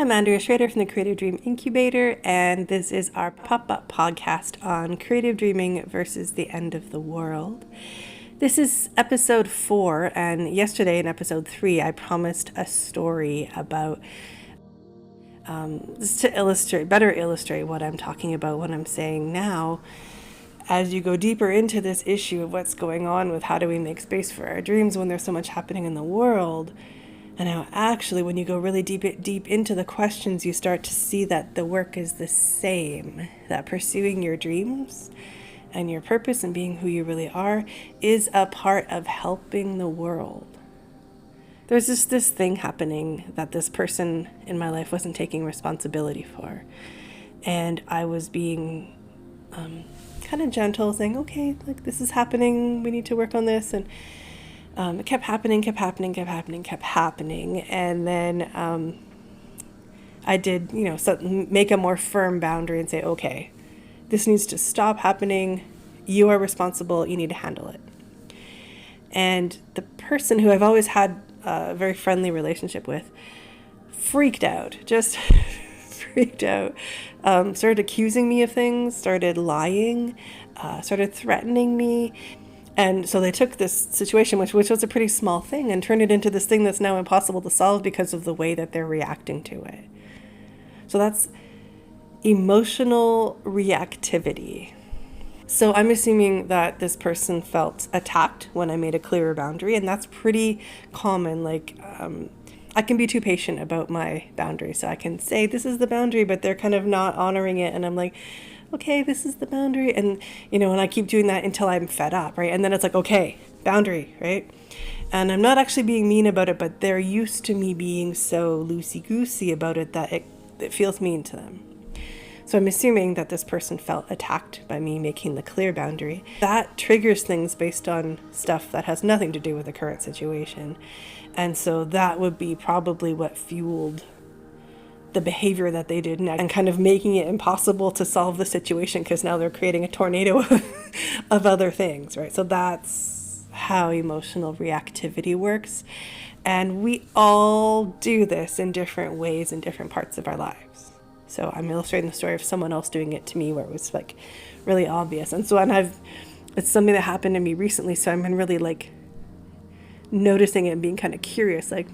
I'm Andrea Schrader from the Creative Dream Incubator, and this is our pop-up podcast on creative dreaming versus the end of the world. This is episode 4, and yesterday in episode 3, I promised a story about, just to better illustrate what I'm talking about, what I'm saying now. As you go deeper into this issue of what's going on with how do we make space for our dreams when there's so much happening in the world, and how actually when you go really deep into the questions, you start to see that the work is the same, that pursuing your dreams and your purpose and being who you really are is a part of helping the world. There's just this thing happening that this person in my life wasn't taking responsibility for. And I was being kind of gentle, saying, okay, like this is happening, we need to work on this. And it kept happening. And then I did, make a more firm boundary and say, okay, this needs to stop happening. You are responsible. You need to handle it. And the person who I've always had a very friendly relationship with freaked out, just freaked out, started accusing me of things, started lying, started threatening me. And so they took this situation, which was a pretty small thing, and turned it into this thing that's now impossible to solve because of the way that they're reacting to it. So that's emotional reactivity. So I'm assuming that this person felt attacked when I made a clearer boundary, and that's pretty common. Like, I can be too patient about my boundary. So I can say, this is the boundary, but they're kind of not honoring it. And I'm like, okay, this is the boundary. And, and I keep doing that until I'm fed up, right? And then it's like, okay, boundary, right? And I'm not actually being mean about it, but they're used to me being so loosey-goosey about it that it feels mean to them. So I'm assuming that this person felt attacked by me making the clear boundary. That triggers things based on stuff that has nothing to do with the current situation. And so that would be probably what fueled the behavior that they did and kind of making it impossible to solve the situation because now they're creating a tornado of other things, right? So that's how emotional reactivity works. And we all do this in different ways in different parts of our lives. So I'm illustrating the story of someone else doing it to me where it was like really obvious. And so it's something that happened to me recently. So I've been really like noticing it and being kind of curious, like,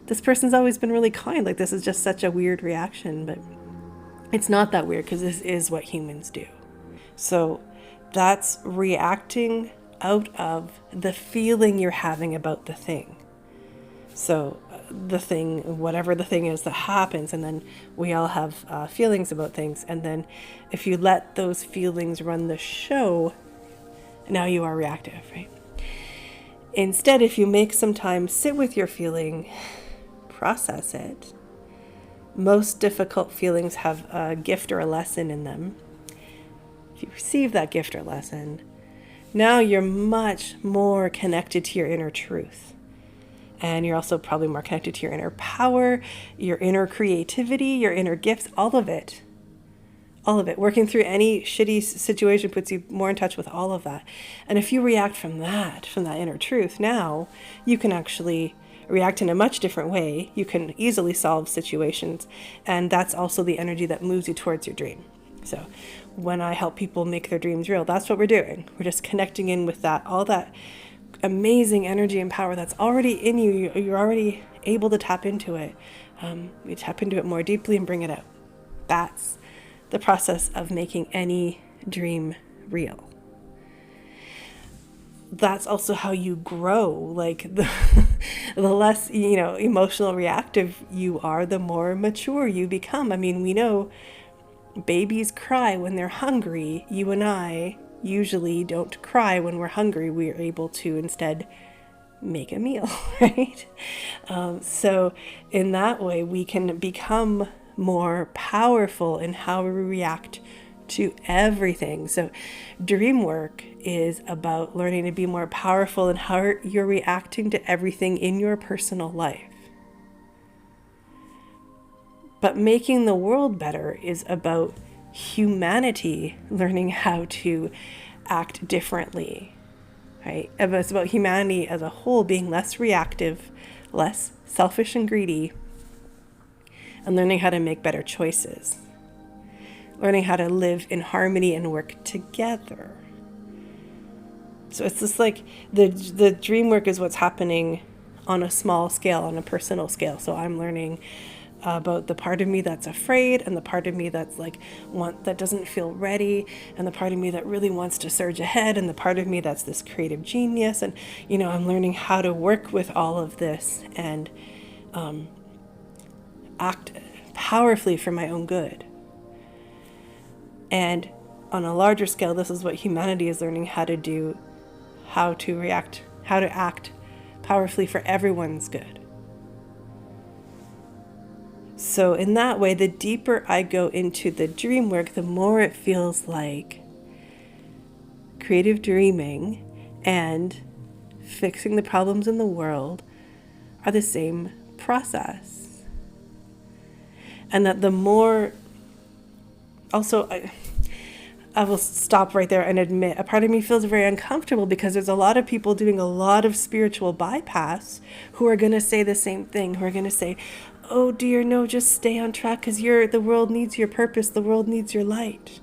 this person's always been really kind. Like, this is just such a weird reaction, but it's not that weird because this is what humans do. So that's reacting out of the feeling you're having about the thing. So the thing, whatever the thing is that happens, and then we all have feelings about things. And then if you let those feelings run the show, now you are reactive, right? Instead, if you make some time, sit with your feeling, process it. Most difficult feelings have a gift or a lesson in them. If you receive that gift or lesson, now you're much more connected to your inner truth. And you're also probably more connected to your inner power, your inner creativity, your inner gifts, all of it. All of it. Working through any shitty situation puts you more in touch with all of that. And if you react from that inner truth, now you can actually react in a much different way. You can easily solve situations. And that's also the energy that moves you towards your dream. So when I help people make their dreams real, that's what we're doing. We're just connecting in with that, all that amazing energy and power that's already in you. You're already able to tap into it. We tap into it more deeply and bring it out. That's the process of making any dream real. That's also how you grow. Like the less, emotional reactive you are, the more mature you become. I mean, we know babies cry when they're hungry. You and I usually don't cry when we're hungry. We're able to instead make a meal, right? So in that way, we can become more powerful in how we react to everything. So Dreamwork is about learning to be more powerful in how you're reacting to everything in your personal life. But making the world better is about humanity learning how to act differently, right? It's about humanity as a whole being less reactive, less selfish and greedy, and learning how to make better choices, learning how to live in harmony and work together. So it's just like the dream work is what's happening on a small scale, on a personal scale. So I'm learning about the part of me that's afraid, and the part of me that's like that doesn't feel ready, and the part of me that really wants to surge ahead, and the part of me that's this creative genius. And I'm learning how to work with all of this and act powerfully for my own good. And on a larger scale, this is what humanity is learning how to do, how to react, how to act powerfully for everyone's good. So in that way, the deeper I go into the dream work, the more it feels like creative dreaming and fixing the problems in the world are the same process. And that the more, also, I will stop right there and admit a part of me feels very uncomfortable, because there's a lot of people doing a lot of spiritual bypass who are going to say the same thing, who are going to say, oh dear, no, just stay on track because the world needs your purpose. The world needs your light.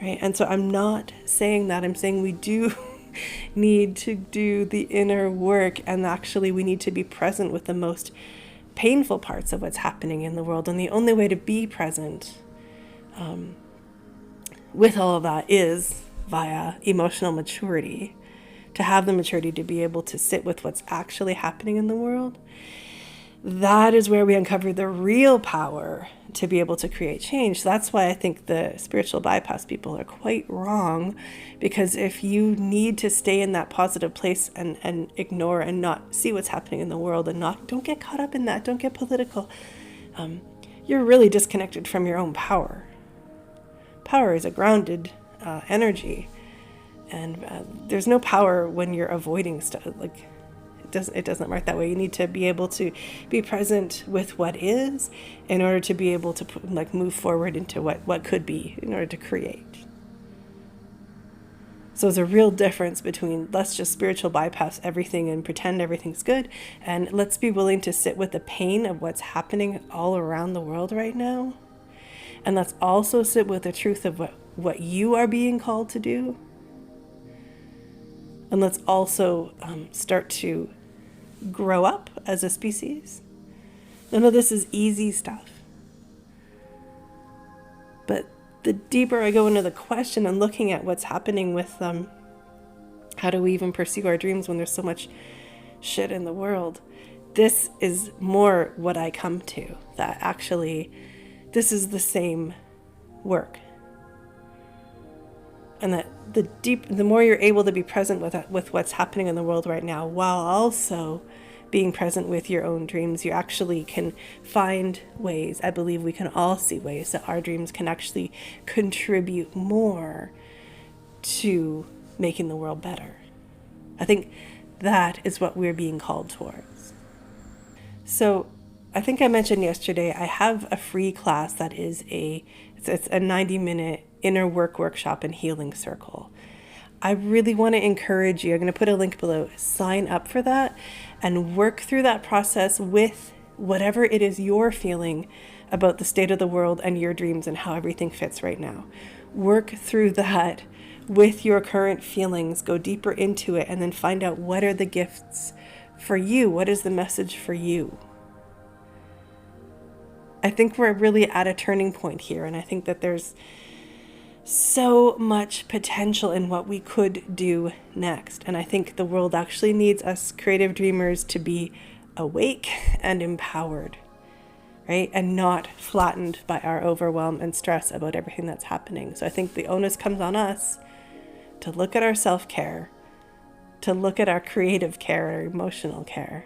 Right? And so I'm not saying that. I'm saying we do need to do the inner work, and actually we need to be present with the most painful parts of what's happening in the world. And the only way to be present with all of that is via emotional maturity, to have the maturity to be able to sit with what's actually happening in the world. That is where we uncover the real power to be able to create change. That's why I think the spiritual bypass people are quite wrong, because if you need to stay in that positive place and ignore and not see what's happening in the world and don't get caught up in that, don't get political, you're really disconnected from your own power. Power is a grounded energy, and there's no power when you're avoiding stuff. Like, it doesn't work that way. You need to be able to be present with what is in order to be able to move forward into what could be, in order to create. So there's a real difference between let's just spiritual bypass everything and pretend everything's good, and let's be willing to sit with the pain of what's happening all around the world right now. And let's also sit with the truth of what you are being called to do. And let's also start to grow up as a species. None of this is easy stuff. But the deeper I go into the question and looking at what's happening with how do we even pursue our dreams when there's so much shit in the world, this is more what I come to, that actually this is the same work. And that the more you're able to be present with what's happening in the world right now, while also being present with your own dreams, you actually can find ways. I believe we can all see ways that our dreams can actually contribute more to making the world better. I think that is what we're being called towards. So I think I mentioned yesterday, I have a free class that is it's a 90-minute inner work workshop and healing circle. I really want to encourage you. I'm going to put a link below. Sign up for that and work through that process with whatever it is you're feeling about the state of the world and your dreams and how everything fits right now. Work through that with your current feelings. Go deeper into it and then find out what are the gifts for you. What is the message for you? I think we're really at a turning point here, and I think that there's so much potential in what we could do next. And I think the world actually needs us creative dreamers to be awake and empowered, right? And not flattened by our overwhelm and stress about everything that's happening. So I think the onus comes on us to look at our self-care, to look at our creative care, our emotional care,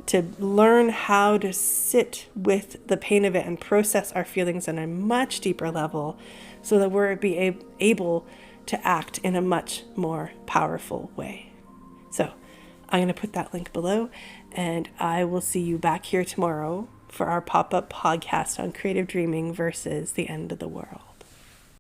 to learn how to sit with the pain of it and process our feelings on a much deeper level so that we're able to act in a much more powerful way. So I'm going to put that link below, and I will see you back here tomorrow for our pop-up podcast on creative dreaming versus the end of the world.